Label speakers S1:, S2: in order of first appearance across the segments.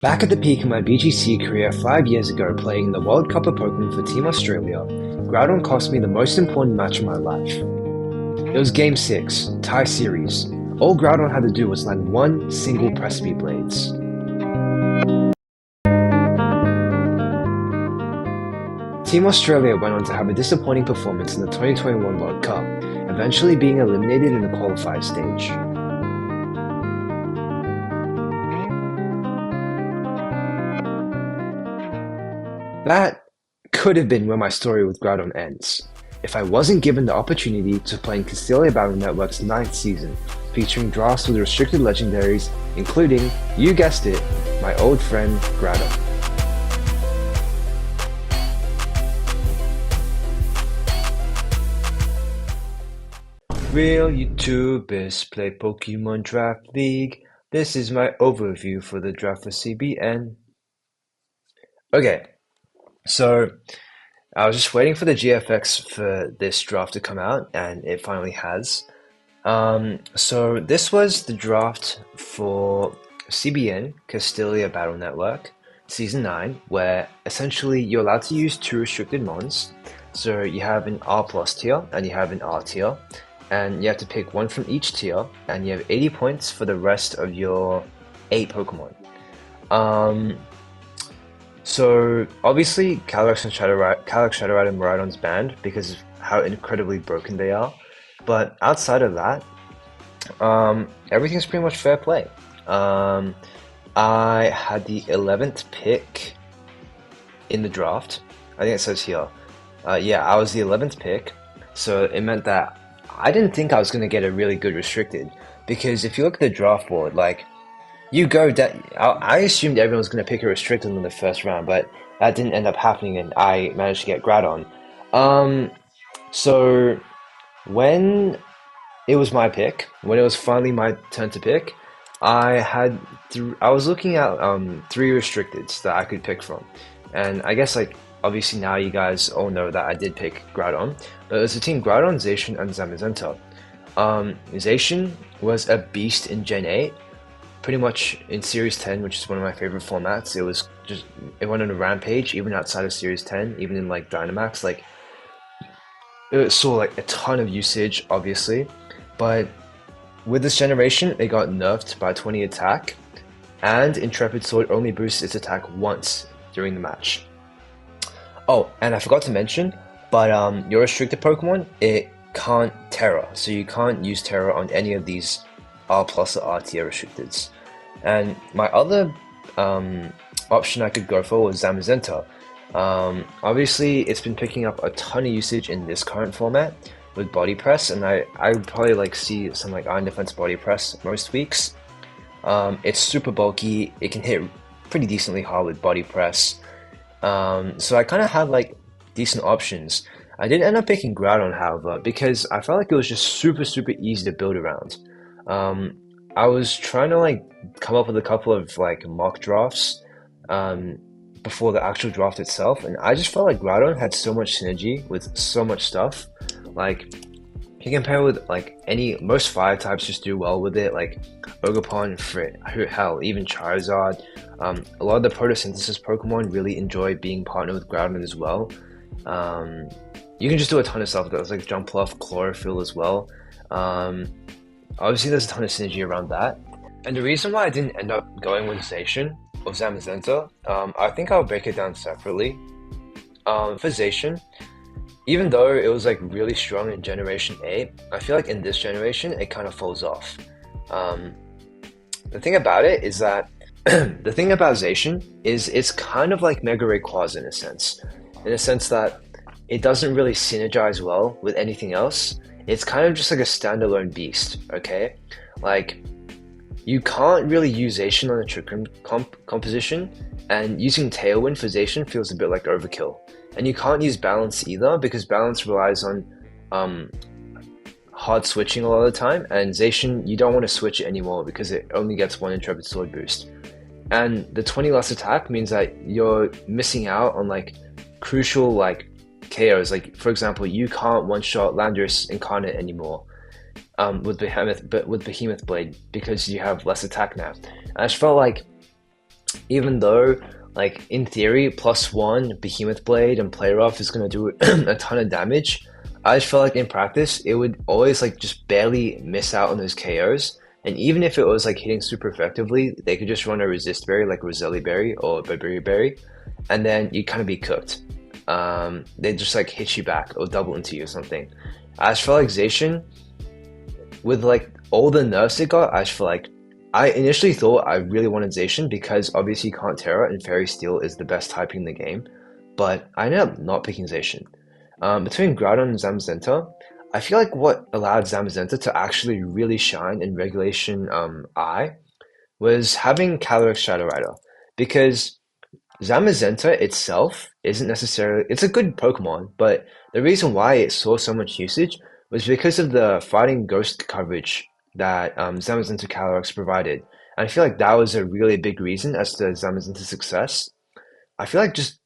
S1: Back at the peak of my BGC career 5 years ago playing in the World Cup of Pokemon for Team Australia, Groudon cost me the most important match of my life. It was Game 6, tie series. All Groudon had to do was land one single press B blades. Team Australia went on to have a disappointing performance in the 2021 World Cup, eventually being eliminated in the qualifier stage. That could have been where my story with Groudon ends, if I wasn't given the opportunity to play in Castelia Battle Network's 9th season, featuring drafts with restricted legendaries, including, you guessed it, my old friend Groudon. Real YouTubers play Pokemon Draft League. This is my overview for the draft for CBN. Okay, so I was just waiting for the GFX for this draft to come out, and it finally has. So this was the draft for CBN, Castelia Battle Network, Season 9, where essentially you're allowed to use 2 restricted mons. So you have an R plus tier, and you have an R tier, and you have to pick one from each tier, and you have 80 points for the rest of your 8 Pokemon. So obviously Calyrex and Miraidon's banned because of how incredibly broken they are. But outside of that, everything's pretty much fair play. I had the 11th pick in the draft. I think it says here. Yeah, I was the 11th pick. So it meant that I didn't think I was going to get a really good restricted. Because if you look at the draft board, like, you go down. I assumed everyone was going to pick a restricted in the first round, but that didn't end up happening, and I managed to get Groudon. So when it was my pick, when it was finally my turn to pick, I was looking at 3 restricteds that I could pick from, and I guess like obviously now you guys all know that I did pick Groudon, but it was between Groudon, Zacian, and Zamazenta. Zacian was a beast in Gen 8. Pretty much in Series 10, which is one of my favorite formats, it went on a rampage, even outside of Series 10, even in like Dynamax, like it saw like a ton of usage, obviously, but with this generation, it got nerfed by 20 attack, and Intrepid Sword only boosts its attack once during the match. Oh, and I forgot to mention, but your restricted Pokemon, it can't Terra, so you can't use Terra on any of these R plus or R tier restricteds. And my other option I could go for was Zamazenta. Obviously, it's been picking up a ton of usage in this current format with body press, and I would probably like see some like Iron Defense body press most weeks. It's super bulky, it can hit pretty decently hard with body press. So I kind of had like decent options. I didn't end up picking Groudon, however, because I felt like it was just super easy to build around. I was trying to like come up with a couple of like mock drafts before the actual draft itself, and I just felt like Groudon had so much synergy with so much stuff. Like, you compare with like most fire types just do well with it, like Ogerpon, hell, even Charizard. A lot of the photosynthesis Pokemon really enjoy being partnered with Groudon as well. You can just do a ton of stuff with it, like Jumpluff, Chlorophyll as well. Obviously, there's a ton of synergy around that. And the reason why I didn't end up going with Zacian or Zamazenta, I think I'll break it down separately. For Zacian, even though it was like really strong in Generation 8, I feel like in this generation, it kind of falls off. The thing about it is that, the thing about Zacian is it's kind of like Mega Rayquaza in a sense that it doesn't really synergize well with anything else. It's kind of just like a standalone beast, okay? Like, you can't really use Zacian on a Trick Room composition, and using Tailwind for Zacian feels a bit like overkill. And you can't use Balance either, because Balance relies on hard switching a lot of the time, and Zacian, you don't want to switch it anymore because it only gets 1 Intrepid Sword boost. And the 20 less attack means that you're missing out on like crucial like KOs. Like, for example, you can't one-shot Landorus Incarnate anymore with Behemoth Blade because you have less attack now. And I just felt like even though like in theory +1 Behemoth Blade and Play Rough is gonna do a ton of damage, I just felt like in practice it would always like just barely miss out on those KOs. And even if it was like hitting super effectively, they could just run a resist berry like Roselli Berry or Burberry Berry, and then you kind of be cooked. They just like hit you back or double into you or something. As for like Zacian, with like all the nerfs it got, I just feel like I initially thought I really wanted Zacian because obviously you can't Terra and Fairy Steel is the best typing in the game, but I ended up not picking Zacian. Between Groudon and Zamazenta, I feel like what allowed Zamazenta to actually really shine in Regulation I was having Calyrex Shadow Rider, because Zamazenta itself isn't necessarily, it's a good Pokemon, but the reason why it saw so much usage was because of the fighting ghost coverage that Zamazenta Calyrex provided. And I feel like that was a really big reason as to Zamazenta's success. I feel like just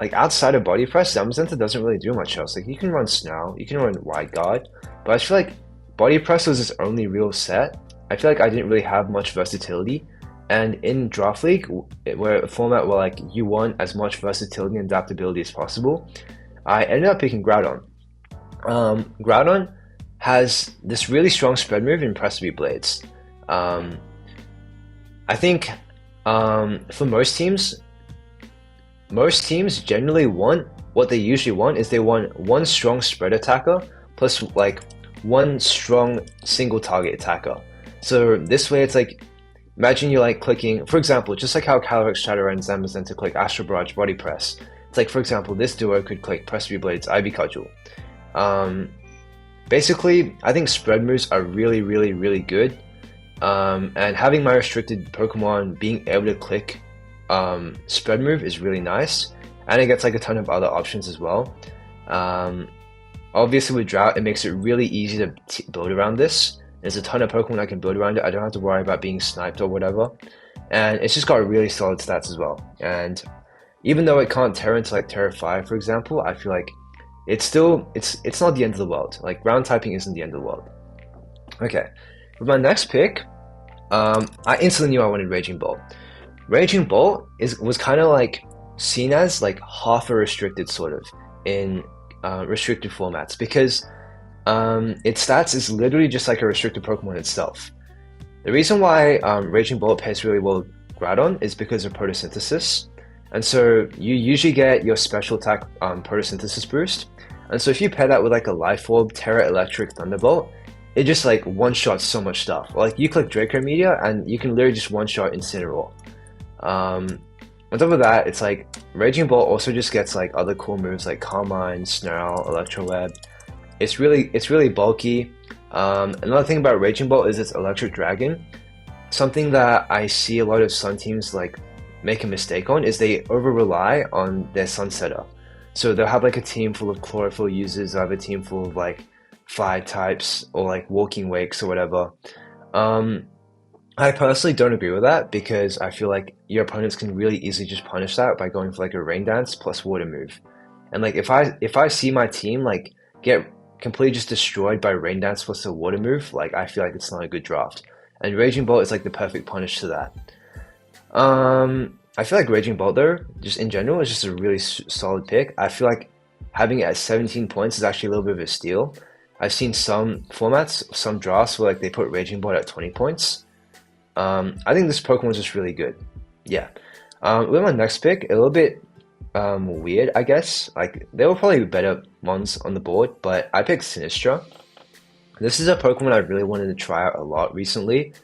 S1: like outside of Body Press, Zamazenta doesn't really do much else. Like you can run Snarl, you can run Wide Guard, but I just feel like Body Press was its only real set. I feel like I didn't really have much versatility. And in Draft League, where a format where like you want as much versatility and adaptability as possible, I ended up picking Groudon. Groudon has this really strong spread move in Press B Blades. I think for most teams generally want what they usually want is they want one strong spread attacker plus like one strong single target attacker. So this way it's like, imagine you're like clicking, for example, just like how Calyrex, Shadow and Zamazenta click Astral Barrage Body Press. It's like, for example, this duo could click Press V Blades, Ivy Cudgel. Basically, I think spread moves are really, really, really good. And having my restricted Pokemon being able to click spread move is really nice. And it gets like a ton of other options as well. Obviously with Drought, it makes it really easy to build around this. There's a ton of Pokemon I can build around it. I don't have to worry about being sniped or whatever. And it's just got really solid stats as well. And even though it can't Terra into like Terra 5, for example, I feel like it's not the end of the world. Like ground typing isn't the end of the world. Okay, with my next pick, I instantly knew I wanted Raging Bolt. Raging Bolt was kind of like seen as like half a restricted sort of in restricted formats, because its stats is literally just like a restricted Pokemon itself. The reason why Raging Bolt pairs really well with Groudon is because of photosynthesis. And so you usually get your special attack photosynthesis boost. And so if you pair that with like a Life Orb, Terra Electric, Thunderbolt, it just like one-shots so much stuff. Like you click Draco Meteor and you can literally just one-shot Incineroar. On top of that, it's like Raging Bolt also just gets like other cool moves like Carmine, Snarl, Electro Web. It's really bulky. Another thing about Raging Bolt is its Electric Dragon. Something that I see a lot of Sun teams like make a mistake on is they over-rely on their Sunsetter. So they'll have like a team full of Chlorophyll users, they'll have a team full of like Fire types or like Walking Wakes or whatever. I personally don't agree with that, because I feel like your opponents can really easily just punish that by going for like a Rain Dance plus Water move. And like if I see my team like get completely just destroyed by Rain Dance plus a Water move, like I feel like it's not a good draft. And Raging Bolt is like the perfect punish to that. I feel like Raging Bolt though, just in general, is just a really solid pick. I feel like having it at 17 points is actually a little bit of a steal. I've seen some formats, some drafts where like they put Raging Bolt at 20 points. I think this Pokemon is just really good. Yeah. With my next pick, a little bit weird, I guess. Like there were probably better ones on the board, but I picked Sinistra. This is a Pokemon I really wanted to try out a lot recently.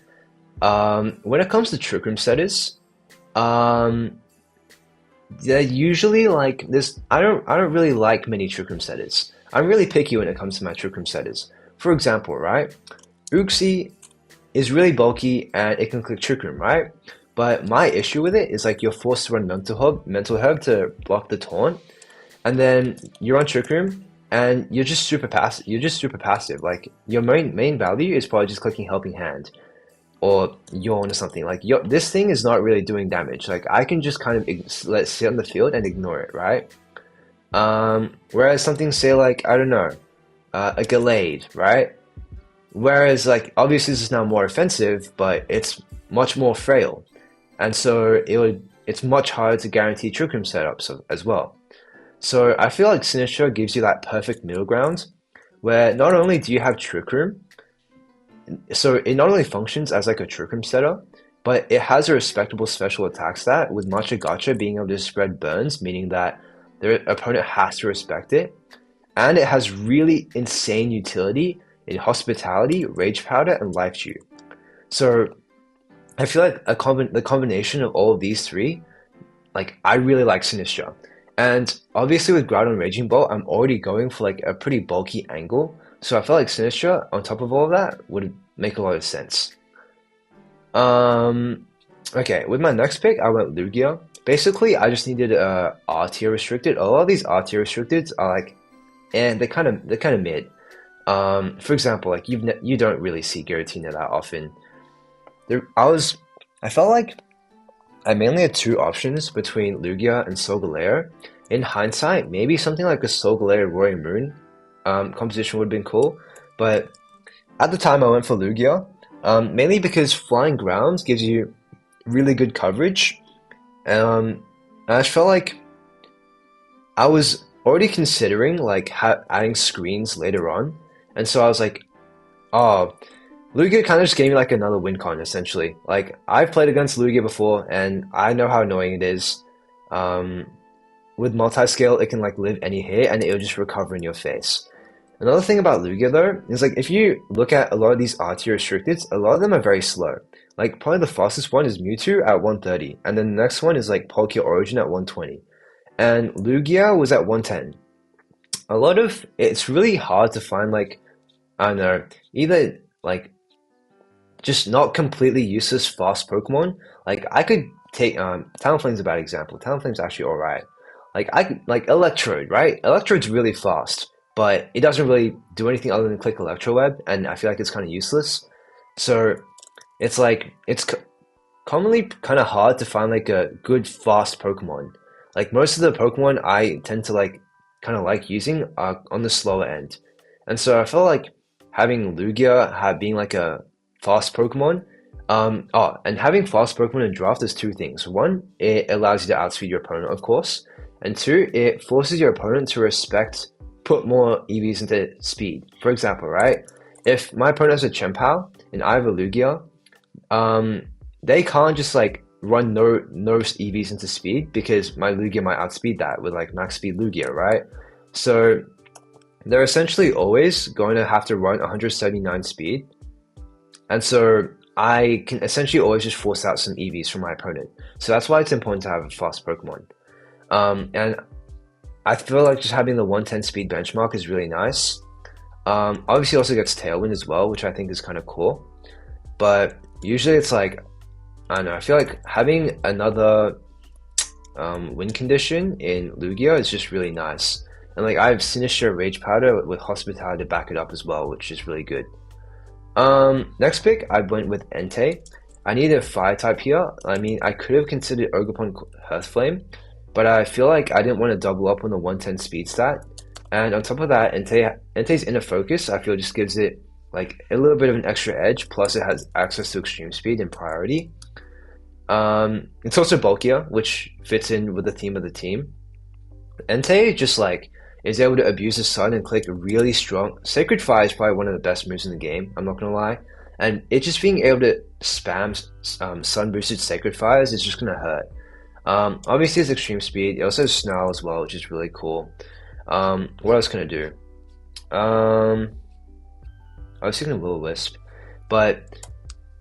S1: When it comes to Trick Room setters, they're usually like this. I don't really like many Trick Room setters. I'm really picky when it comes to my Trick Room setters. For example, right, Uxie is really bulky and it can click Trick Room, right? But my issue with it is like you're forced to run Mental Herb to block the taunt, and then you're on Trick Room and you're just super passive. Like your main value is probably just clicking Helping Hand or Yawn or something. Like this thing is not really doing damage. Like I can just kind of let it sit on the field and ignore it, right? Whereas something, say like, I don't know, a Gallade, right? Whereas like obviously this is now more offensive, but it's much more frail. and so it's much harder to guarantee Trick Room setups as well. So I feel like Sinistcha gives you that perfect middle ground where not only do you have Trick Room, so it not only functions as like a Trick Room setup, but it has a respectable special attack stat with Matcha Gotcha being able to spread burns, meaning that their opponent has to respect it. And it has really insane utility in Hospitality, Rage Powder, and Life Chew. So I feel like the combination of all of these three, like I really like Sinistcha. And obviously with Groudon Raging Bolt, I'm already going for like a pretty bulky angle. So I felt like Sinistcha on top of all of that would make a lot of sense. Okay, with my next pick, I went Lugia. Basically, I just needed a R tier restricted. A lot of these R tier restricteds are like, and they're kind of mid. For example, like you don't really see Giratina that often. I felt like I mainly had two options between Lugia and Solgaleo. In hindsight, maybe something like a Solgaleo Roaring Moon composition would have been cool, but at the time I went for Lugia, mainly because Flying Ground gives you really good coverage. And I just felt like I was already considering like adding screens later on, and so I was like, oh, Lugia kind of just gave me like another win con essentially. Like I've played against Lugia before, and I know how annoying it is. With multi-scale, it can like live any hit, and it'll just recover in your face. Another thing about Lugia though is like if you look at a lot of these R tier restricteds, a lot of them are very slow. Like probably the fastest one is Mewtwo at 130, and then the next one is like Palkia Origin at 120, and Lugia was at 110. It's really hard to find like, I don't know, either like just not completely useless fast Pokemon. Like I could take Talonflame's a bad example. Talonflame's actually alright. Like I could like Electrode, right? Electrode's really fast, but it doesn't really do anything other than click Electro Web, and I feel like it's kind of useless. So it's like commonly kind of hard to find like a good fast Pokemon. Like most of the Pokemon I tend to like kind of like using are on the slower end, and so I felt like having Lugia being like a fast Pokemon. And having fast Pokemon in draft is two things. One, it allows you to outspeed your opponent, of course, and two, it forces your opponent to put more EVs into speed. For example, right? If my opponent has a Chien-Pao and I have a Lugia, they can't just like run no EVs into speed because my Lugia might outspeed that with like max speed Lugia, right? So they're essentially always going to have to run 179 speed, and so I can essentially always just force out some EVs from my opponent. So that's why it's important to have a fast Pokemon. And I feel like just having the 110 speed benchmark is really nice. Obviously, it also gets Tailwind as well, which I think is kind of cool. But usually it's like, I don't know, I feel like having another win condition in Lugia is just really nice. And like I have Sinistcha Rage Powder with Hospitality to back it up as well, which is really good. Next pick, I went with Entei. I needed a fire type here. I mean, I could have considered Ogerpon Hearthflame, but I feel like I didn't want to double up on the 110 speed stat. And on top of that, Entei's Inner Focus, I feel just gives it like a little bit of an extra edge, plus it has access to extreme speed and priority. It's also bulkier, which fits in with the theme of the team. Entei just like is able to abuse the sun and click really strong. Sacred Fire is probably one of the best moves in the game, I'm not gonna lie. And it just being able to spam sun boosted Sacred Fires is just gonna hurt. Obviously it's extreme speed. It also has Snarl as well, which is really cool. What else can I do? I was thinking Will-O-Wisp, but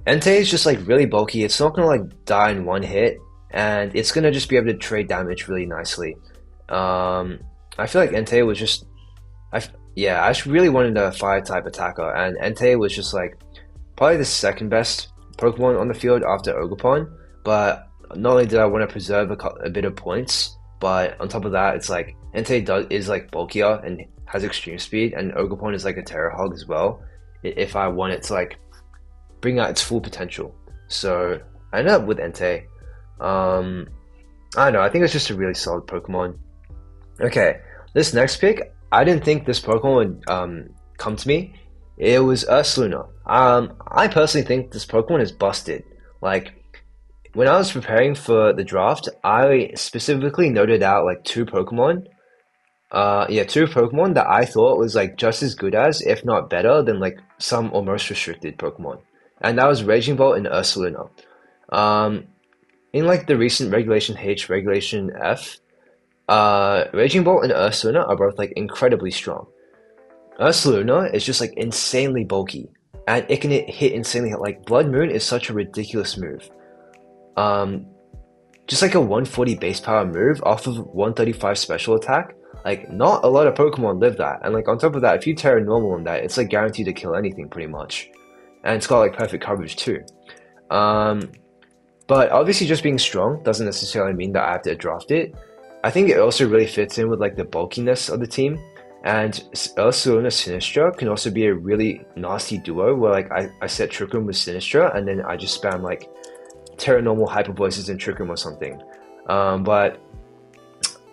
S1: Entei is just like really bulky. It's not gonna like die in one hit, and it's gonna just be able to trade damage really nicely. I feel like Entei was just, I just really wanted a fire type attacker, and Entei was just like probably the second best Pokemon on the field after Ogerpon. But not only did I want to preserve a bit of points, but on top of that, it's like Entei is like bulkier and has extreme speed, and Ogerpon is like a Terra Hog as well. If I want it to like bring out its full potential, so I ended up with Entei. I don't know. I think it's just a really solid Pokemon. Okay, this next pick, I didn't think this Pokemon would come to me. It was Ursaluna. I personally think this Pokemon is busted. Like, when I was preparing for the draft, I specifically noted out like two Pokemon. Yeah, two Pokemon that I thought was like just as good as, if not better than like some almost restricted Pokemon. And that was Raging Bolt and Ursaluna. Um, in like the recent Regulation H, Regulation F, Raging Bolt and Ursaluna are both like incredibly strong. Ursaluna is just like insanely bulky, and it can hit insanely. Like Blood Moon is such a ridiculous move. Um, just like a 140 base power move off of 135 special attack. Like not a lot of Pokemon live that, and like on top of that, if you Terra Normal on that, it's like guaranteed to kill anything pretty much, and it's got like perfect coverage too. Um, but obviously, just being strong doesn't necessarily mean that I have to draft it. I think it also really fits in with like the bulkiness of the team. And Ursaluna Sinistra can also be a really nasty duo where like I set Trick Room with Sinistra and then I just spam like Terra Normal Hyper Voices and Trick Room or something. But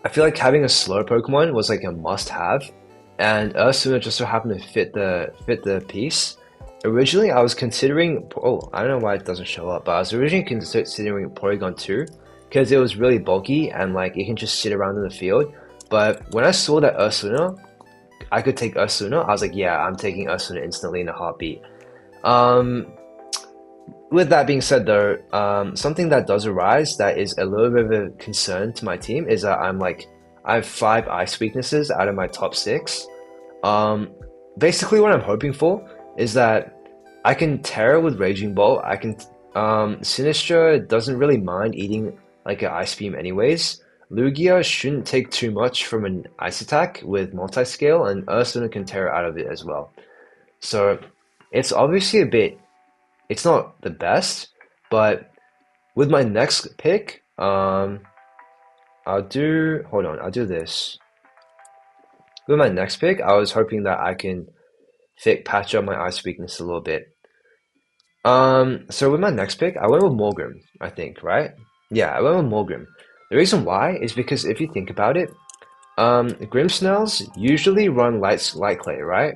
S1: I feel like having a slow Pokemon was like a must-have, and Ursaluna just so happened to fit the piece. Originally, I was considering. Oh, I don't know why it doesn't show up, but I was originally considering Porygon 2 because it was really bulky and like it can just sit around in the field. But when I saw that Ursaluna, I could take Ursaluna, I was like, yeah, I'm taking Ursaluna instantly in a heartbeat. Um, with that being said, though, something that does arise that is a little bit of a concern to my team is that I have five ice weaknesses out of my top six. Um, Basically, what I'm hoping for is that I can Terra with Raging Bolt. I can Sinistra doesn't really mind eating like an Ice Beam anyways. Lugia shouldn't take too much from an Ice attack with multi-scale, and Ursula can Terra out of it as well. So it's obviously it's not the best, but with my next pick, I'll do this. With my next pick, I was hoping that I can patch up my ice weakness a little bit. So with my next pick, I went with Morgrim, I think, right? Yeah, I went with Morgrim. The reason why is because if you think about it, Grimmsnarls usually run light clay, right?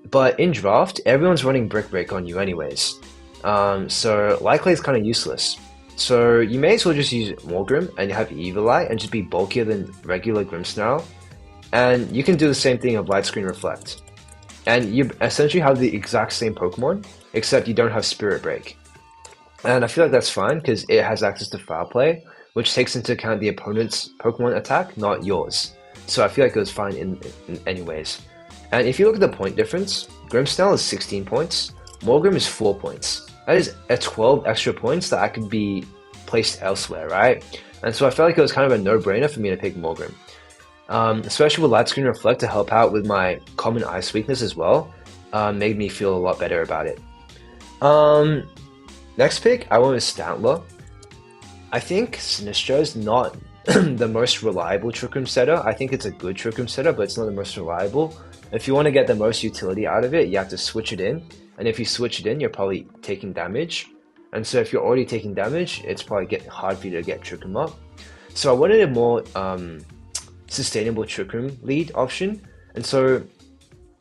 S1: But in draft, everyone's running Brick Break on you anyways. So light clay is kind of useless. So you may as well just use Morgrim and have Eviolite and just be bulkier than regular Grimmsnarl. And you can do the same thing of Light Screen Reflect. And you essentially have the exact same Pokemon, except you don't have Spirit Break. And I feel like that's fine because it has access to Foul Play, which takes into account the opponent's Pokemon attack, not yours. So I feel like it was fine in anyways. And if you look at the point difference, Grimmsnarl is 16 points, Morgrim is 4 points. That is a 12 extra points that I could be placed elsewhere, right? And so I felt like it was kind of a no-brainer for me to pick Morgrim. Especially with Light Screen Reflect to help out with my common ice weakness as well, made me feel a lot better about it. Next pick, I went with Stantler. I think Sinistra is not the most reliable Trick Room setter. I think it's a good Trick Room setter, but it's not the most reliable. If you want to get the most utility out of it, you have to switch it in. And if you switch it in, you're probably taking damage. And so if you're already taking damage, it's probably hard for you to get Trick Room up. So I wanted a more sustainable Trick Room lead option. And so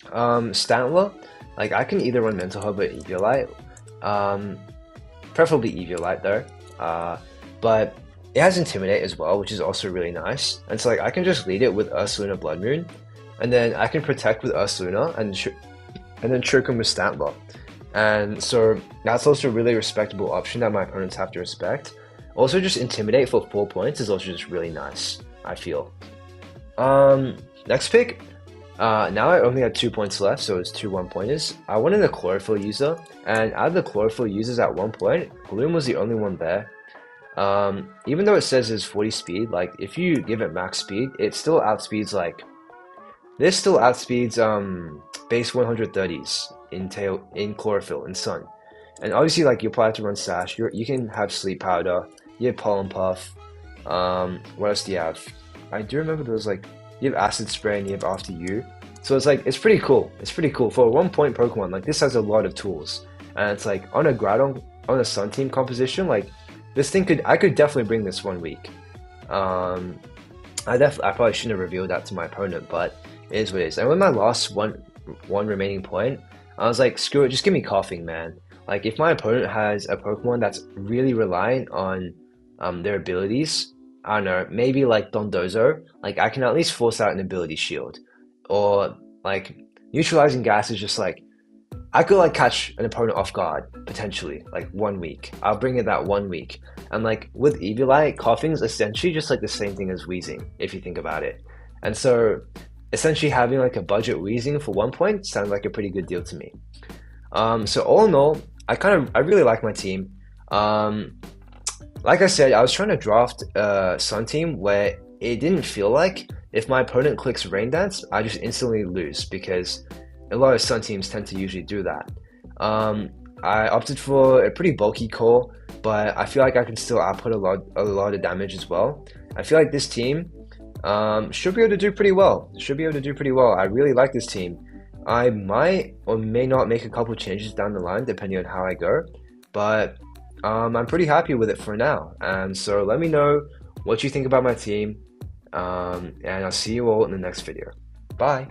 S1: Stantler, like I can either run Mental Hub or Eviolite. Preferably Eviolite though. But it has Intimidate as well, which is also really nice. And so like I can just lead it with Ursaluna Blood Moon, and then I can protect with Ursaluna and then Trick Room with Stantler. And so that's also a really respectable option that my opponents have to respect. Also just Intimidate for 4 points is also just really nice, I feel. Next pick. Now I only had 2 points left, so it's 2 1-pointers. I wanted a Chlorophyll user, and out of the Chlorophyll users at one point, Gloom was the only one there. Even though it says it's 40 speed, like if you give it max speed, it still outspeeds base 130s in Chlorophyll in Sun. And obviously like you probably have to run Sash, you can have Sleep Powder, you have Pollen Puff, what else do you have? I do remember there was like, you have Acid Spray and you have After You. So it's like, it's pretty cool. It's pretty cool. For a 1 point Pokemon, like this has a lot of tools. And it's like, on a Groudon, on a Sun Team composition, like, I could definitely bring this 1 week. I probably shouldn't have revealed that to my opponent, but it is what it is. And with my last one remaining point, I was like, screw it, just give me Coughing, man. Like if my opponent has a Pokemon that's really reliant on their abilities, I don't know, maybe like Dondozo, like I can at least force out an ability shield. Or like neutralizing gas is just like I could like catch an opponent off guard potentially, like 1 week. I'll bring it that 1 week. And like with Eviolite, coughing's essentially just like the same thing as wheezing, if you think about it. And so essentially having like a budget wheezing for 1 point sounds like a pretty good deal to me. So all in all, I really like my team. Um, like I said, I was trying to draft a Sun team where it didn't feel like if my opponent clicks Rain Dance, I just instantly lose because a lot of Sun teams tend to usually do that. Um, I opted for a pretty bulky core, but I feel like I can still output a lot of damage as well. I feel like this team should be able to do pretty well. Should be able to do pretty well. I really like this team. I might or may not make a couple changes down the line depending on how I go, but I'm pretty happy with it for now. And so let me know what you think about my team, and I'll see you all in the next video. Bye.